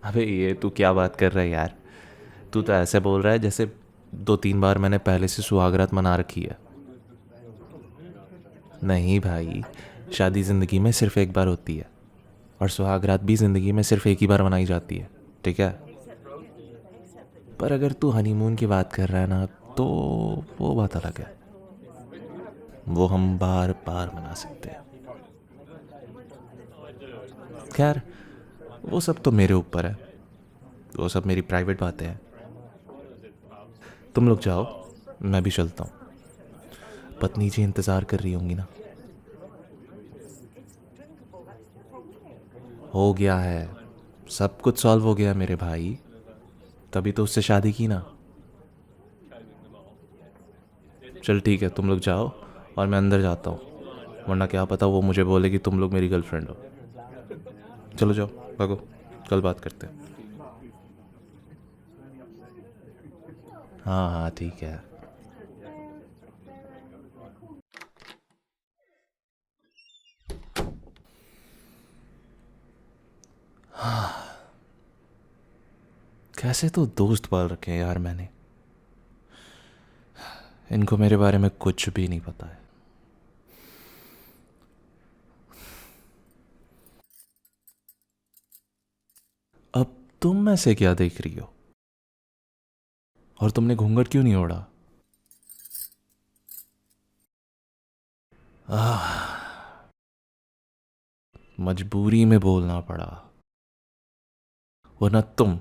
अबे ये तू क्या बात कर रहा है यार। तू तो ऐसे बोल रहा है जैसे 2-3 बार मैंने पहले से सुहागरात मना रखी है। नहीं भाई, शादी ज़िंदगी में सिर्फ एक बार होती है और सुहागरात भी ज़िंदगी में सिर्फ एक ही बार मनाई जाती है, ठीक है। पर अगर तू हनीमून की बात कर रहा है ना, तो वो बात अलग है। वो हम बार बार मना सकते हैं। खैर, वो सब तो मेरे ऊपर है। वो सब मेरी प्राइवेट बातें हैं। तुम लोग जाओ, मैं भी चलता हूँ। पत्नी जी इंतज़ार कर रही होंगी ना। हो गया है, सब कुछ सॉल्व हो गया मेरे भाई। तभी तो उससे शादी की ना। चल ठीक है, तुम लोग जाओ और मैं अंदर जाता हूँ, वरना क्या पता वो मुझे बोले कि तुम लोग मेरी गर्लफ्रेंड हो। चलो जाओ, भागो, कल बात करते हैं। हाँ हाँ ठीक है। कैसे तो दोस्त पाल रखे हैं यार मैंने। इनको मेरे बारे में कुछ भी नहीं पता है। अब तुम ऐसे क्या देख रही हो? और तुमने घूंघट क्यों नहीं ओढ़ा? मजबूरी में बोलना पड़ा, वरना तुम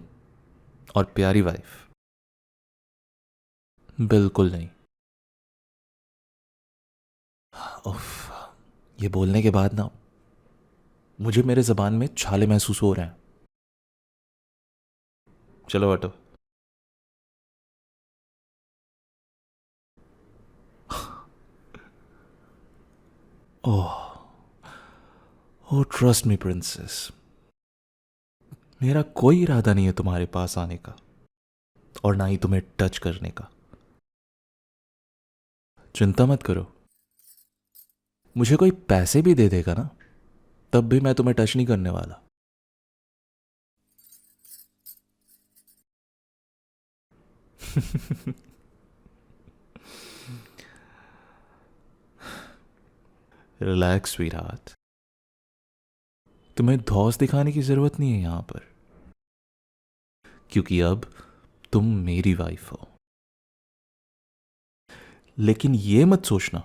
और प्यारी वाइफ बिल्कुल नहीं। उफ, ये बोलने के बाद ना मुझे मेरे जबान में छाले महसूस हो रहे हैं। चलो हटो। ओह, ओ ट्रस्ट मी प्रिंसेस, मेरा कोई इरादा नहीं है तुम्हारे पास आने का, और ना ही तुम्हें टच करने का। चिंता मत करो, मुझे कोई पैसे भी दे देगा ना, तब भी मैं तुम्हें टच नहीं करने वाला। रिलैक्स स्वीट हार्ट, तुम्हें धौस दिखाने की जरूरत नहीं है यहां पर, क्योंकि अब तुम मेरी वाइफ हो। लेकिन ये मत सोचना,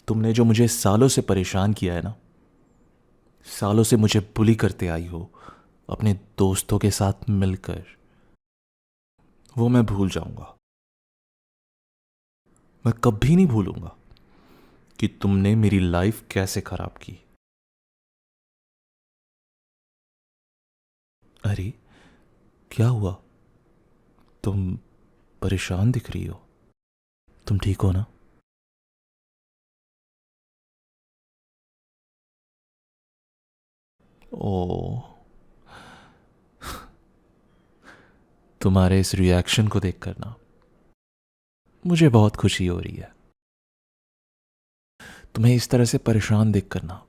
तुमने जो मुझे सालों से परेशान किया है ना, सालों से मुझे बुली करते आई हो अपने दोस्तों के साथ मिलकर, वो मैं भूल जाऊंगा। मैं कभी नहीं भूलूंगा कि तुमने मेरी लाइफ कैसे खराब की। अरे, क्या हुआ? तुम परेशान दिख रही हो। तुम ठीक हो ना? ओ, तुम्हारे इस रिएक्शन को देखकर ना मुझे बहुत खुशी हो रही है। तुम्हें इस तरह से परेशान देखकर ना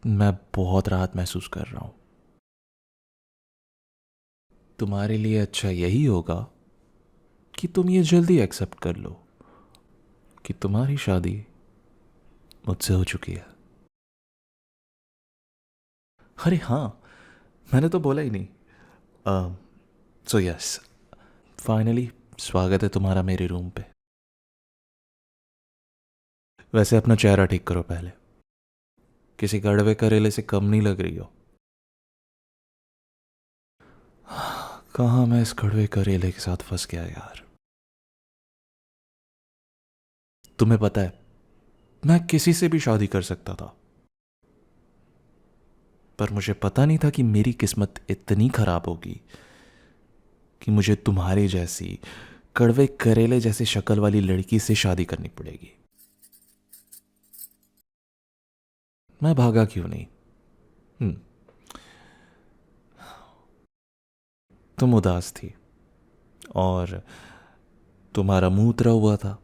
मैं बहुत राहत महसूस कर रहा हूं। तुम्हारे लिए अच्छा यही होगा कि तुम ये जल्दी एक्सेप्ट कर लो कि तुम्हारी शादी मुझसे हो चुकी है। अरे हाँ, मैंने तो बोला ही नहीं। सो यस, फाइनली स्वागत है तुम्हारा मेरे रूम पे। वैसे अपना चेहरा ठीक करो पहले, किसी कड़वे करेले से कम नहीं लग रही हो। कहाँ मैं इस कड़वे करेले के साथ फंस गया यार। तुम्हें पता है, मैं किसी से भी शादी कर सकता था, पर मुझे पता नहीं था कि मेरी किस्मत इतनी खराब होगी कि मुझे तुम्हारे जैसी कड़वे करेले जैसे शक्ल वाली लड़की से शादी करनी पड़ेगी। मैं भागा क्यों नहीं? हम्म, तुम उदास थी और तुम्हारा मुंह उतरा हुआ था,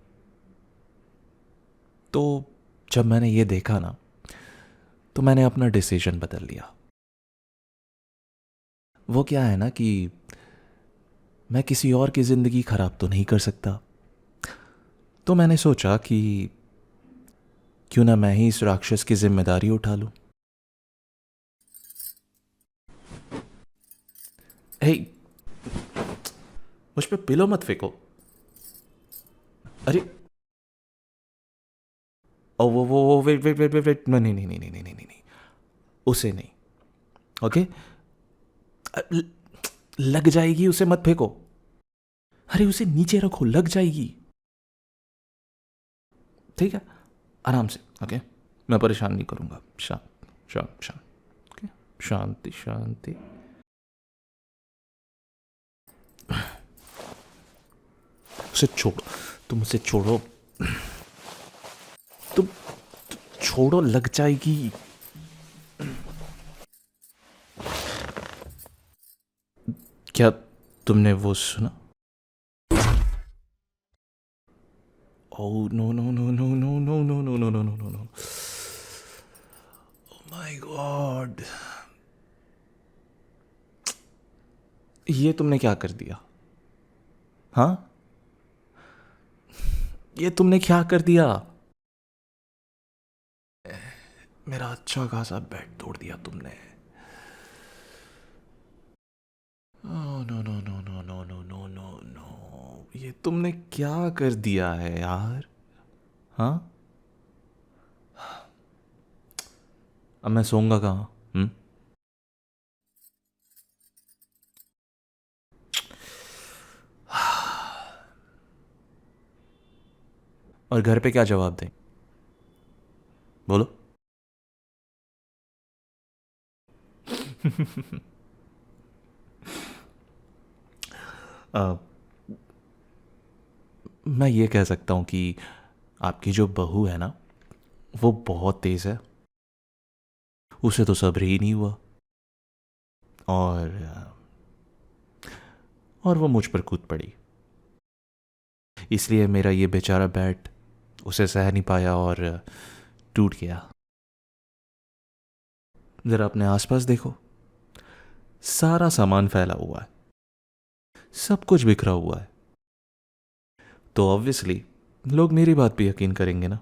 तो जब मैंने ये देखा ना, तो मैंने अपना डिसीजन बदल लिया। वो क्या है ना कि मैं किसी और की ज़िंदगी ख़राब तो नहीं कर सकता, तो मैंने सोचा कि क्यों ना मैं ही इस राक्षस की जिम्मेदारी उठा लूं। हे, मुझ पे पिलो मत फेंको। अरे, ओ वो wait wait wait wait wait, नहीं नहीं नहीं नहीं नहीं नहीं नहीं नहीं, उसे नहीं। ओके, लग जाएगी, उसे मत फेंको। अरे उसे नीचे रखो, लग जाएगी। ठीक है, आराम से। ओके, मैं परेशान नहीं करूंगा। शांत शांत शांत। ओके, शांति शांति। उसे छोड़ो, तुम उसे छोड़ो, तुम छोड़ो, लग जाएगी। क्या तुमने वो सुना? Oh no no no no no no no no no no no no no. Oh my god. ये तुमने क्या कर दिया? हाँ, ये तुमने क्या कर दिया? मेरा अच्छा खासा बेड तोड़ दिया तुमने। No no no no no no no no no, ये तुमने क्या कर दिया है यार? हाँ, अब मैं सोऊंगा कहाँ? और घर पे क्या जवाब दें? बोलो। अ, मैं ये कह सकता हूँ कि आपकी जो बहू है ना, वो बहुत तेज़ है। उसे तो सब्र ही नहीं हुआ, और वो मुझ पर कूद पड़ी। इसलिए मेरा ये बेचारा बैट उसे सह नहीं पाया और टूट गया। ज़रा अपने आसपास देखो, सारा सामान फैला हुआ है, सब कुछ बिखरा हुआ है। तो ऑब्वियसली लोग मेरी बात पे यकीन करेंगे ना।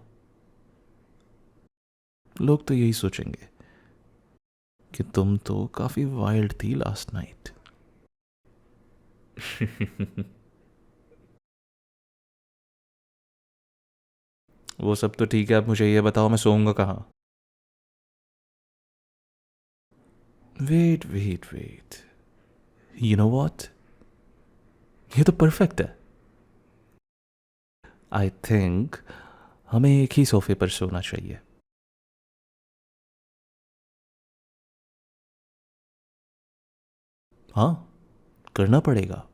लोग तो यही सोचेंगे कि तुम तो काफ़ी वाइल्ड थी लास्ट नाइट। वो सब तो ठीक है, अब मुझे ये बताओ मैं सोऊंगा कहाँ? Wait wait wait, you know what, ये तो परफेक्ट है। आई थिंक हमें एक ही सोफे पर सोना चाहिए। हाँ, करना पड़ेगा।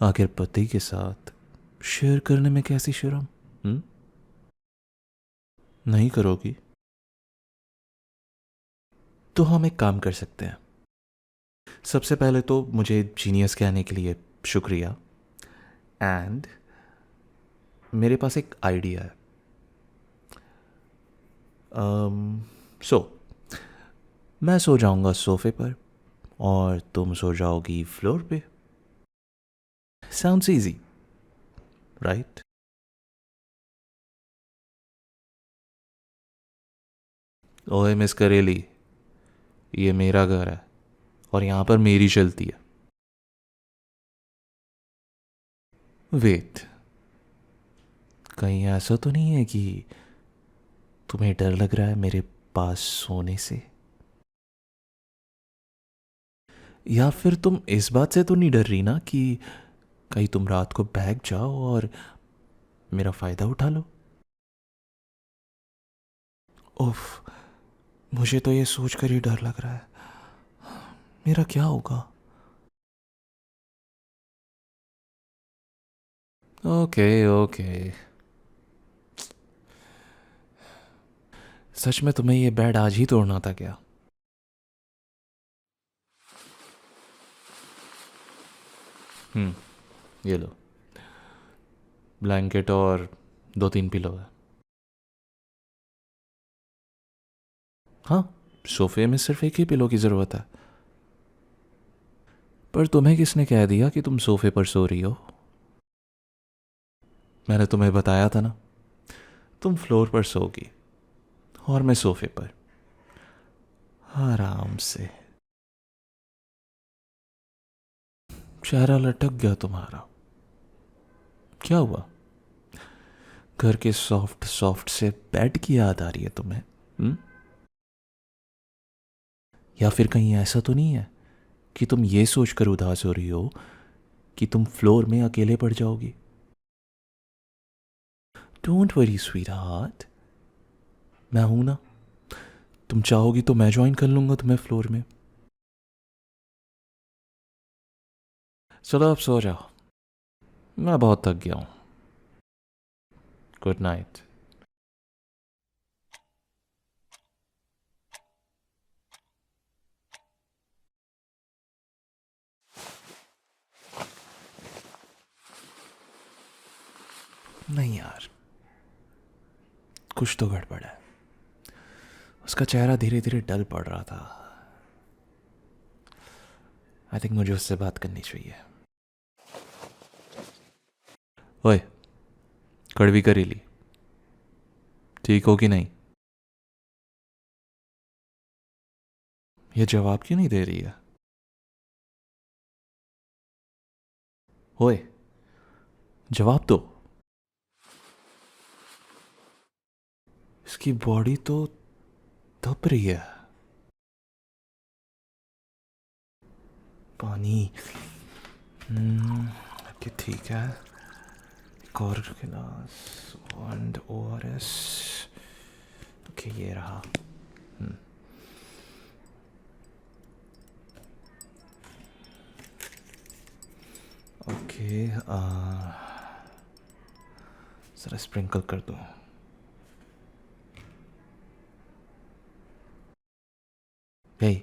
आखिर पति के साथ शेयर करने में कैसी शर्म? हम्म? नहीं करोगी तो हम एक काम कर सकते हैं। सबसे पहले तो मुझे जीनियस कहने के लिए शुक्रिया, एंड मेरे पास एक आइडिया है। सो मैं सो जाऊंगा सोफे पर और तुम सो जाओगी फ्लोर पे। Sounds easy, right? ओए मिस करेली, ये मेरा घर है और यहाँ पर मेरी चलती है। वेट, कहीं ऐसा तो नहीं है कि तुम्हें डर लग रहा है मेरे पास सोने से? या फिर तुम इस बात से तो नहीं डर रही ना कि कहीं तुम रात को भाग जाओ और मेरा फायदा उठा लो? उफ, मुझे तो ये सोचकर ही डर लग रहा है, मेरा क्या होगा? ओके ओके, सच में तुम्हें ये बेड आज ही तोड़ना था क्या? ये लो, ब्लैंकेट और 2-3 पिलो है। हाँ, सोफे में सिर्फ एक ही पिलो की ज़रूरत है। पर तुम्हें किसने कह दिया कि तुम सोफे पर सो रही हो? मैंने तुम्हें बताया था ना, तुम फ्लोर पर सोगी और मैं सोफे पर, आराम से। चेहरा लटक गया तुम्हारा, क्या हुआ? घर के सॉफ्ट सॉफ्ट से बेड की याद आ रही है तुम्हें? या फिर कहीं ऐसा तो नहीं है कि तुम ये सोचकर उदास हो रही हो कि तुम फ्लोर में अकेले पड़ जाओगी? डोंट वरी स्वीट हार्ट, मैं हूं ना। तुम चाहोगी तो मैं ज्वाइन कर लूंगा तुम्हें फ्लोर में। चलो अब सो जाओ, मैं बहुत थक गया हूं। Good night. नहीं यार, कुछ तो गड़बड़ है। उसका चेहरा धीरे धीरे डल पड़ रहा था। आई थिंक मुझे उससे बात करनी चाहिए। ओए, कड़वी करेली, ठीक हो कि नहीं? ये जवाब क्यों नहीं दे रही है? ओए, जवाब दो। इसकी बॉडी तो तप रही है। पानी। ओके ठीक है, एक और गिलास, एंड ORS। ओके ये रहा। ओके, ज़रा स्प्रिंकल कर दो। हे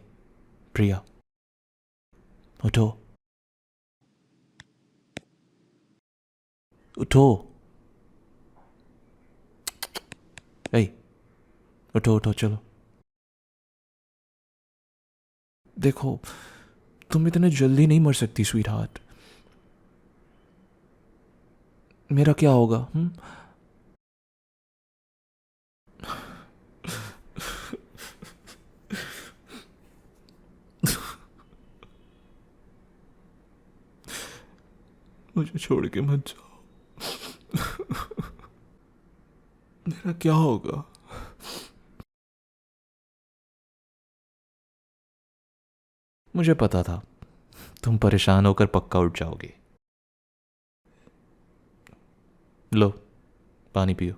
प्रिया, उठो, उठो। हे, उठो उठो चलो। देखो, तुम इतने जल्दी नहीं मर सकती स्वीट हार्ट। मेरा क्या होगा? मुझे छोड़ के मत जाओ। मेरा क्या होगा? मुझे पता था तुम परेशान होकर पक्का उठ जाओगे। लो, पानी पियो।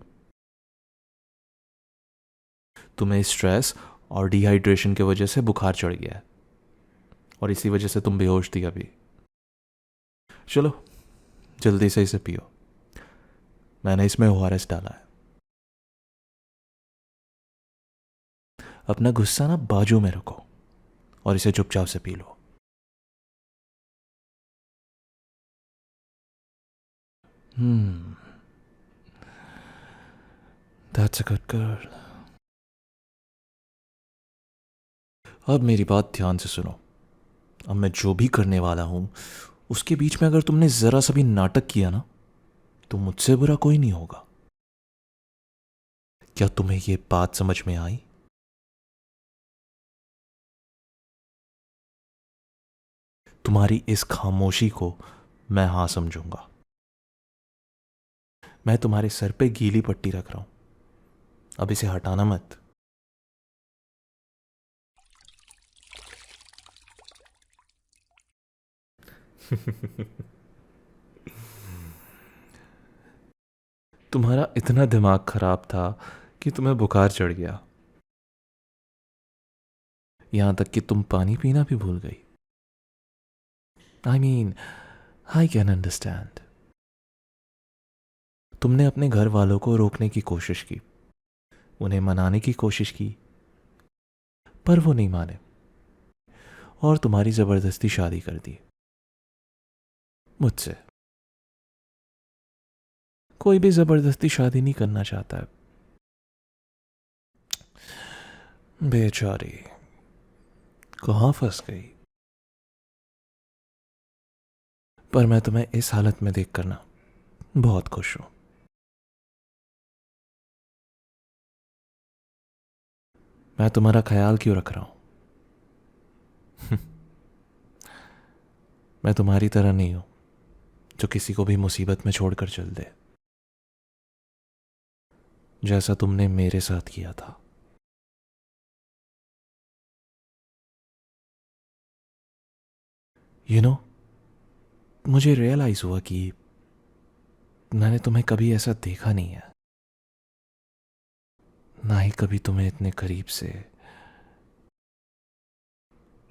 तुम्हें स्ट्रेस और डिहाइड्रेशन की वजह से बुखार चढ़ गया है, और इसी वजह से तुम बेहोश थी अभी। चलो जल्दी से इसे पियो, मैंने इसमें ORS डाला है। अपना गुस्सा ना बाजू में रखो और इसे चुपचाप से P low. That's a good girl. अब मेरी बात ध्यान से सुनो। अब मैं जो भी करने वाला हूं उसके बीच में अगर तुमने जरा सा भी नाटक किया ना, तो मुझसे बुरा कोई नहीं होगा। क्या तुम्हें ये बात समझ में आई? तुम्हारी इस खामोशी को मैं हाँ समझूंगा। मैं तुम्हारे सर पे गीली पट्टी रख रहा हूं, अब इसे हटाना मत। तुम्हारा इतना दिमाग खराब था कि तुम्हें बुखार चढ़ गया, यहां तक कि तुम पानी पीना भी भूल गई। I mean, I can understand. तुमने अपने घर वालों को रोकने की कोशिश की, उन्हें मनाने की कोशिश की, पर वो नहीं माने और तुम्हारी जबरदस्ती शादी कर दी मुझसे। कोई भी जबरदस्ती शादी नहीं करना चाहता है। बेचारी कहाँ फंस गई। पर मैं तुम्हें इस हालत में देख कर ना बहुत खुश हूं। मैं तुम्हारा ख्याल क्यों रख रहा हूं? मैं तुम्हारी तरह नहीं हूं जो किसी को भी मुसीबत में छोड़कर चल दे, जैसा तुमने मेरे साथ किया था। यू नो, मुझे रियलाइज हुआ कि मैंने तुम्हें कभी ऐसा देखा नहीं है, ना ही कभी तुम्हें इतने करीब से,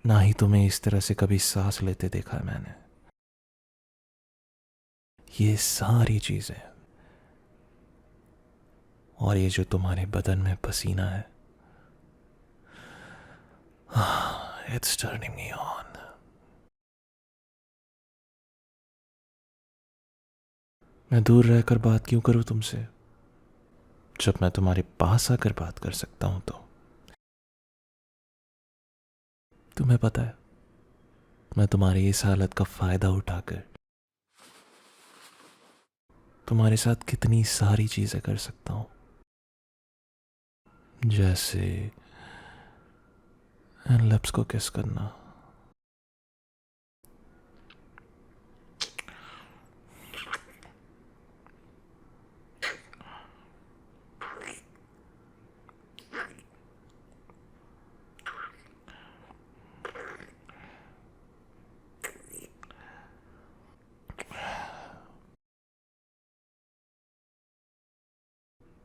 ना ही तुम्हें इस तरह से कभी सांस लेते देखा है मैंने। ये सारी चीजें और ये जो तुम्हारे बदन में पसीना है, इट्स टर्निंग मी ऑन। मैं दूर रहकर बात क्यों करूं तुमसे, जब मैं तुम्हारे पास आकर बात कर सकता हूं? तो तुम्हें पता है, मैं तुम्हारी इस हालत का फायदा उठाकर तुम्हारे साथ कितनी सारी चीजें कर सकता हूं। जैसे इन लिप्स को किस करना।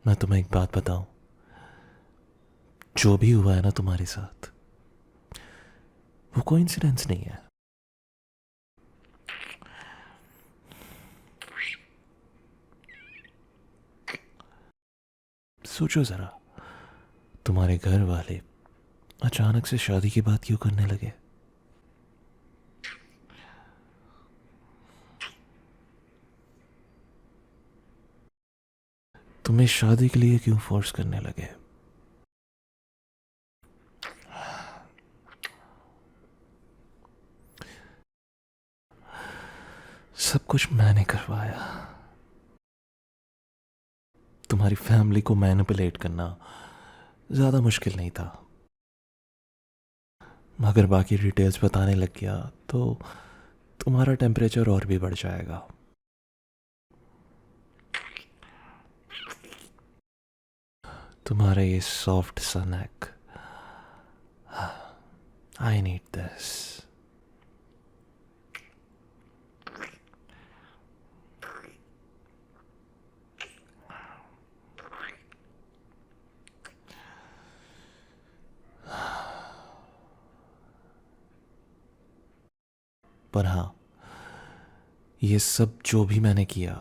मैं तुम्हें एक बात बताऊं, जो भी हुआ है ना तुम्हारे साथ, वो कोइंसिडेंस नहीं है। सोचो जरा, तुम्हारे घर वाले अचानक से शादी की बात क्यों करने लगे? तुम्हें शादी के लिए क्यों फोर्स करने लगे? सब कुछ मैंने करवाया। तुम्हारी फैमिली को मैनिपुलेट करना ज्यादा मुश्किल नहीं था। मगर बाकी डिटेल्स बताने लग गया तो तुम्हारा टेम्परेचर और भी बढ़ जाएगा। तुम्हारा ये सॉफ्ट सा नेक, आई नीड दिस। पर हाँ, ये सब जो भी मैंने किया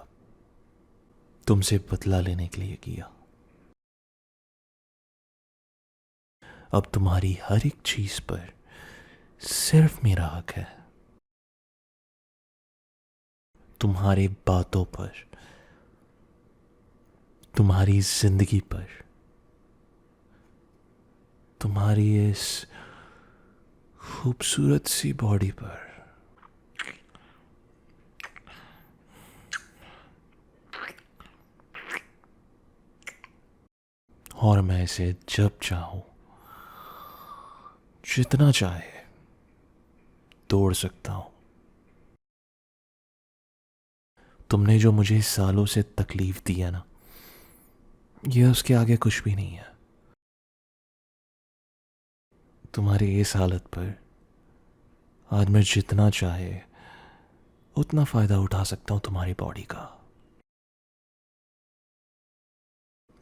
तुमसे बदला लेने के लिए किया। अब तुम्हारी हर एक चीज पर सिर्फ मेरा हक है। तुम्हारी बातों पर, तुम्हारी जिंदगी पर, तुम्हारी इस खूबसूरत सी बॉडी पर। और मैं इसे जब चाहूं, जितना चाहे तोड़ सकता हूं। तुमने जो मुझे सालों से तकलीफ दी है ना, ये उसके आगे कुछ भी नहीं है। तुम्हारी इस हालत पर आज मैं जितना चाहे उतना फायदा उठा सकता हूं तुम्हारी बॉडी का,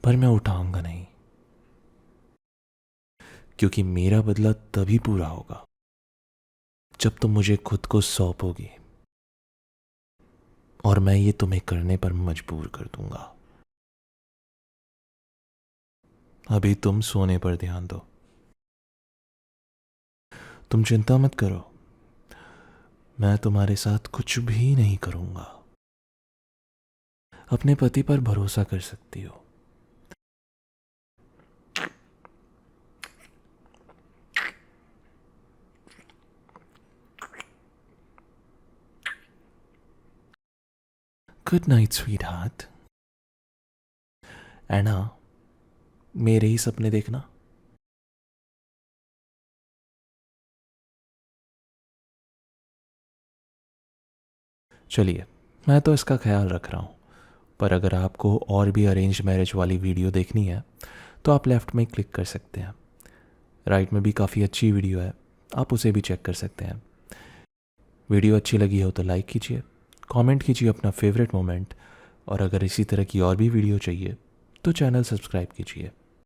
पर मैं उठाऊंगा नहीं, क्योंकि मेरा बदला तभी पूरा होगा जब तुम मुझे खुद को सौंपोगी, और मैं ये तुम्हें करने पर मजबूर कर दूंगा। अभी तुम सोने पर ध्यान दो। तुम चिंता मत करो, मैं तुम्हारे साथ कुछ भी नहीं करूंगा। अपने पति पर भरोसा कर सकती हो। Good night sweet heart. And हाँ, मेरे ही सपने देखना। चलिए, मैं तो इसका ख्याल रख रहा हूँ, पर अगर आपको और भी अरेंज मैरिज वाली वीडियो देखनी है तो आप लेफ़्ट में क्लिक कर सकते हैं। राइट में भी काफ़ी अच्छी वीडियो है, आप उसे भी चेक कर सकते हैं। वीडियो अच्छी लगी हो तो लाइक कीजिए, कमेंट कीजिए अपना फेवरेट मोमेंट, और अगर इसी तरह की और भी वीडियो चाहिए तो चैनल सब्सक्राइब कीजिए।